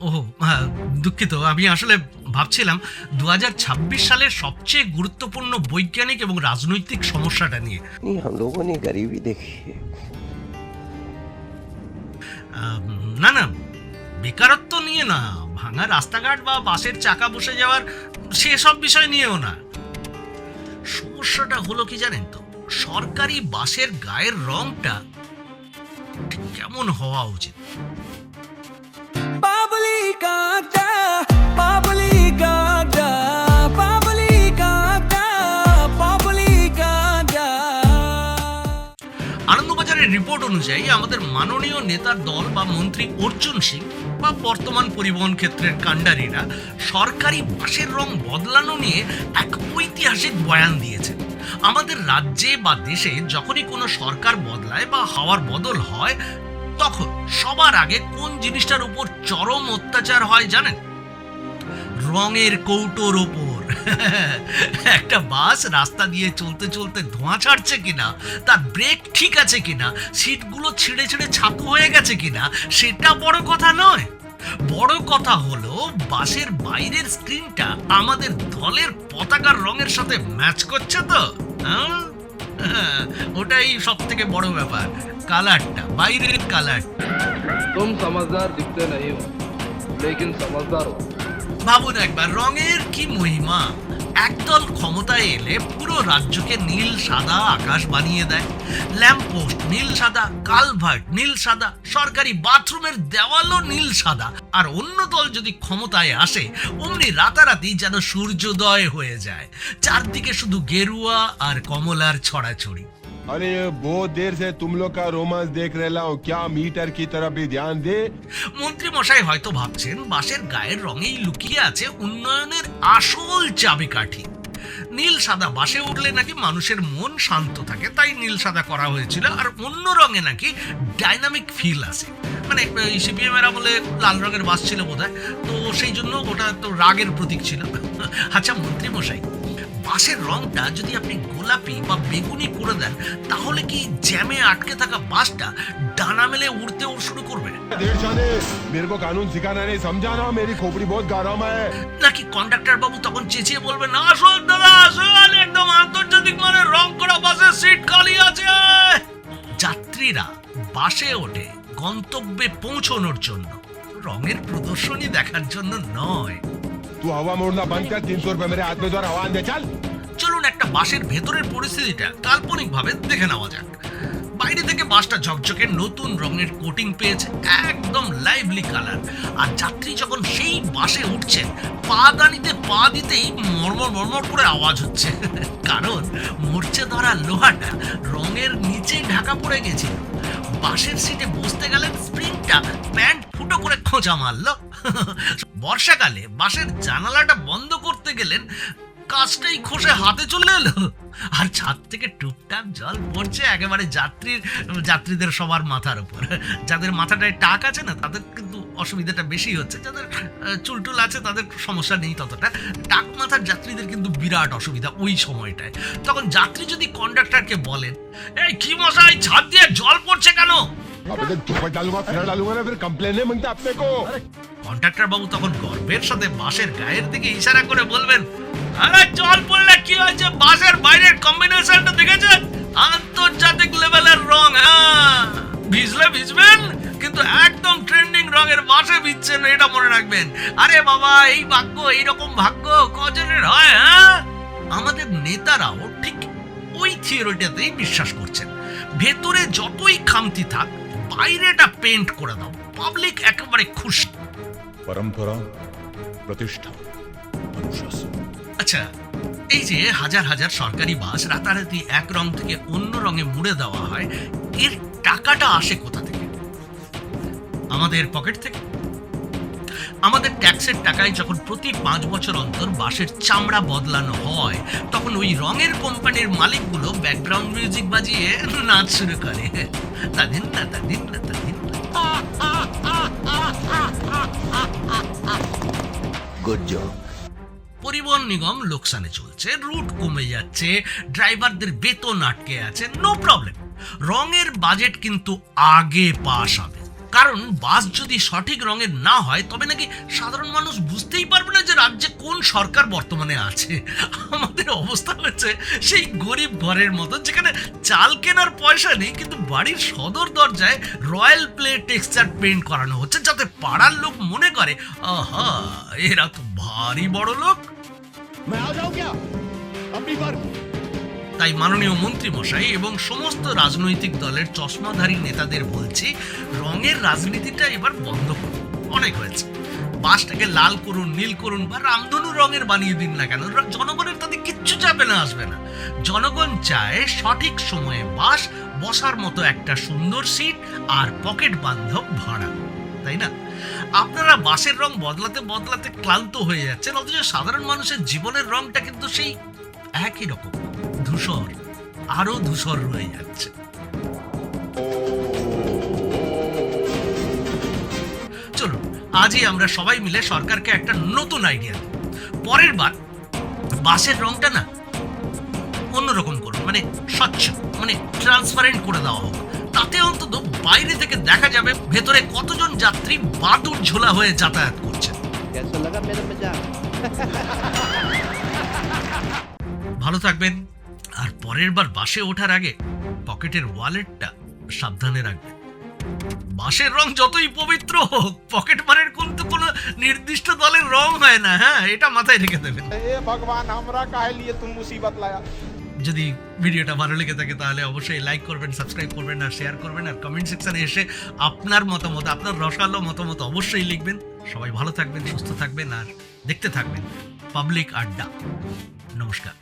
ও দুঃখিত, আমি আসলে ভাবছিলাম 2026 সালের সবচেয়ে গুরুত্বপূর্ণ বৈজ্ঞানিক এবং রাজনৈতিক সমস্যাটা নিয়ে। नहीं, हम लोगों ने गरीबी देखी है। না না, বেকারত্ব নিয়ে না, ভাঙা রাস্তাঘাট বা বাসের চাকা বসে যাওয়ার সেসব বিষয় নিয়েও না। সমস্যাটা হলো কি জানেন তো, সরকারি বাসের গায়ের রংটা ঠিক কেমন হওয়া উচিত। আনন্দবাজারের রিপোর্ট অনুযায়ী আমাদের মাননীয় নেতার দল বা মন্ত্রী অর্জুন সিং বা বর্তমান পরিবহন ক্ষেত্রের কাণ্ডারীরা সরকারি বাসের রং বদলানো নিয়ে এক ঐতিহাসিক বয়ান দিয়েছেন। আমাদের রাজ্যে বা দেশে যখনই কোনো সরকার বদলায় বা হাওয়ার বদল হয়, তখন সবার আগে কোন জিনিসটার উপর চরম অত্যাচার হয় জানেন? রঙের কৌটোর ওপর। একটা বাস রাস্তা দিয়ে চলতে চলতে ধোঁয়া ছাড়ছে কিনা, তার ব্রেক ঠিক আছে কিনা, সিটগুলো ছিঁড়ে ছিঁড়ে ছাতু হয়ে গেছে কিনা, সেটা বড় কথা নয়। বড় কথা হলো বাসের বাইরের স্ক্রিনটা আমাদের দলের পতাকার রঙের সাথে ম্যাচ করছে তো। ওটাই সব থেকে বড় ব্যাপার, কালারটা, বাইরের কালার। तुम समझदार दिखते नहीं हो, लेकिन समझदार हो। ভাবুন একবার, রঙের কি মহিমা। একদল ক্ষমতায় এলে পুরো রাজ্যকে নীল সাদা আকাশ বানিয়ে দেয়। ল্যাম্পপোস্ট নীল সাদা, কালভার্ট নীল সাদা, সরকারি বাথরুমের দেওয়ালও নীল সাদা। আর অন্য দল যদি ক্ষমতায় আসে, অমনি রাতারাতি যেন সূর্যোদয় হয়ে যায়। চারদিকে শুধু গেরুয়া আর কমলার ছড়াছড়ি। अरे बहुत देर से तुम लोग का रोमांस देख रहा हूँ, क्या मीटर की तरफ भी ध्यान दे। মন্ত্রী মশাই হয়তো ভাবছেন বাসের গায়ের রঙেই লুকিয়ে আছে উন্নয়নের আসল চাবিকাঠি। নীল সাদা বাসে উঠলে নাকি মানুষের মন শান্ত থাকে, তাই নীল সাদা করা হয়েছিল। আর অন্য রঙে নাকি ডাইনামিক ফিল আসে, মানে সিপিএম এর আমলে লাল রঙের বাস ছিল বোধহয়, তো সেই জন্য ওটা তো রাগের প্রতীক ছিল। আচ্ছা মন্ত্রী মশাই, বাসের রংটা যদি আপনি গোলাপি বা বেগুনি করে দেন, তাহলে কি জ্যামে আটকে থাকা বাসটা ডানা মেলে উড়তে শুরু করবে? देर जाने, मेरे को कानून सिखाना नहीं, समझा ना, मेरी खोपड़ी बहुत गरम है। নাকি কন্ডাক্টর বাবু তখন চেঁচিয়ে বলবেন, আসুন দাদা আসুন, একদম আন্তর্জাতিক মানের রং করা বাসের সিট খালি আছে। যাত্রীরা বাসে ওঠে গন্তব্যে পৌঁছানোর জন্য, রঙের প্রদর্শনী দেখার জন্য নয়। तू हवा मोड़ना बंद कर, 300 रुपए मेरे हाथ में द्वारा हवा दे, चल। চলুন একটা বাসের ভেতরের পরিস্থিতিটা কাল্পনিকভাবে দেখে নেওয়া যাক। বাইরে থেকে বাসটা ঝকঝকে নতুন রঙের কোটিং পেয়েছে, একদম লাইভলি কালার। আর যাত্রী যখন সেই বাসে উঠছেন, পা দিতেই মরমর মরমর করে আওয়াজ হচ্ছে, কারণ মরচে ধরা লোহাটা রঙের নিচে ঢাকা পড়ে গেছিল। বাসের সিটে বসতে গেলেন, স্প্রিংটা প্যান্ট ফুটো করে খোঁচা মারলো। বর্ষাকালে বাসের জানালাটা বন্ধ করতে গেলেন, কাজটাই খসে হাতে চলে এলো। আর ছাদ থেকে টুকটাক জল পড়ছে একেবারে যাত্রীদের সবার মাথার উপর। যাদের মাথাটায় টাক আছে না, তাদের কিন্তু অসুবিধাটা বেশি হচ্ছে। যাদের চুলটুল আছে তাদের সমস্যা নেই ততটা, টাক মাথার যাত্রীদের কিন্তু বিরাট অসুবিধা ওই সময়টায়। তখন যাত্রী যদি কন্ডাক্টরকে বলেন, এই কি মশাই, ছাদ দিয়ে জল পড়ছে কেন? अबे तो थप्पड़ डालूंगा, फिर डालूंगा ना, फिर कंप्लेन नहीं मांगता अपने को। কন্ডাক্টর বাবু তখন গর্বের সাথে বাসের গায়ের দিকে ইশারা করে বলবেন, আরে জল পড়লে কি হয়েছে, বাসের বাইরের কম্বিনেশনটা দেখেছেন, আন্তর্জাতিক লেভেলের রং। হ্যাঁ, ভিজলে ভিজবেন, কিন্তু একদম ট্রেন্ডিং রঙের বাসে ভিজছেন, এটা মনে রাখবেন। আরে বাবা, এই ভাগ্য, এইরকম ভাগ্য কজনের হয়? হ্যাঁ, আমাদের নেতারাও ঠিক ওই থিওরিটাতেই বিশ্বাস করছেন। ভেতরে যতই খামতি থাক, বাইরেটা পেন্ট করে দাও, পাবলিক একেবারে খুশি। परंपरा, प्रतिष्ठा, अनुशासन। আচ্ছা, এই যে হাজার হাজার সরকারি বাস রাতারাতি এক রং থেকে অন্য রঙে মুড়ে দেওয়া হয়, এর টাকাটা আসে কোথা থেকে? আমাদের পকেট থেকে। আমাদের ট্যাক্সের টাকায় যখন প্রতি 5 বছর অন্তর বাসের চামড়া বদলানো হয়, তখন ওই রঙের কোম্পানির মালিকগুলো ব্যাকগ্রাউন্ড মিউজিক বাজিয়ে নাচ শুরু করে। তাদিন না তাদিন না তাদিন না। Good job. পরিবহন নিগম লোকসানে চলছে, রুট কমে যাচ্ছে, ড্রাইভারদের বেতন আটকে আছে, নো প্রবলেম। রঙের বাজেট কিন্তু আগে পাস হবে। কারণ বাস যদি সঠিক রঙের না হয় তবে নাকি সাধারণ মানুষ বুঝতেই পারবে না যে রাজ্যে কোন সরকার বর্তমানে আছে। আমাদের অবস্থা হয়েছে সেই গরিব ঘরের মতো, যেখানে চাল কেনার পয়সা নেই কিন্তু বাড়ির সদর দরজায় রয়্যাল প্লে টেক্সচার পেইন্ট করানো হচ্ছে, যাতে পাড়ার লোক মনে করে আহা এরা তো ভারী বড় লোক। তাই মাননীয় মন্ত্রী মশাই এবং সমস্ত রাজনৈতিক দলের চশমাধারী নেতাদের বলছি, রঙের রাজনীতিটা এবার বন্ধ করুন, অনেক হয়েছে। বাসটাকে লাল করুন, নীল করুন বা রামধনু রঙের বানিয়ে দিন না কেন, জনগণের তাতে কিচ্ছু যাবে না, আসবে না। জনগণ চায় সঠিক সময়ে বাস, বসার মতো একটা সুন্দর সিট আর পকেট বান্ধব ভাড়া, তাই না? আপনারা বাসের রং বদলাতে বদলাতে ক্লান্ত হয়ে যাচ্ছেন, অথচ সাধারণ মানুষের জীবনের রংটা কিন্তু সেই একই রকম, ধূসর, আরো ধূসর রয়ে যাচ্ছে। চলুন আজই আমরা সবাই মিলে সরকারকে একটা নতুন আইডিয়া দিই। পরের বার বাসের রংটা না অন্যরকম করুন, মানে স্বচ্ছ, মানে ট্রান্সপারেন্ট করে দেওয়া হোক। তাতে অন্তত বাইরে থেকে দেখা যাবে ভেতরে কতজন যাত্রী বাদুর ঝোলা হয়ে যাতায়াত করছে। ভালো থাকবেন, আর পরের বার বাসে ওঠার আগে পকেটের ওয়ালেটটা সাবধানে রাখবেন। বাসের রং যতই পবিত্র হোক, পকেট মারের কিন্তু কোনো নির্দিষ্ট দলের রং হয় না, হ্যাঁ, এটা মাথায় রেখে দেবেন। ভগবান আমরা কাহে লিয়ে তুম মুসিবত লায়া। যদি ভিডিওটা ভালো লেগে থাকে তাহলে অবশ্যই লাইক করবেন, সাবস্ক্রাইব করবেন আর শেয়ার করবেন, আর কমেন্ট সেকশনে এসে আপনার মতামত, আপনার রসালো মতামত অবশ্যই লিখবেন। সবাই ভালো থাকবেন, সুস্থ থাকবেন আর দেখতে থাকবেন পাবলিক আড্ডা। নমস্কার।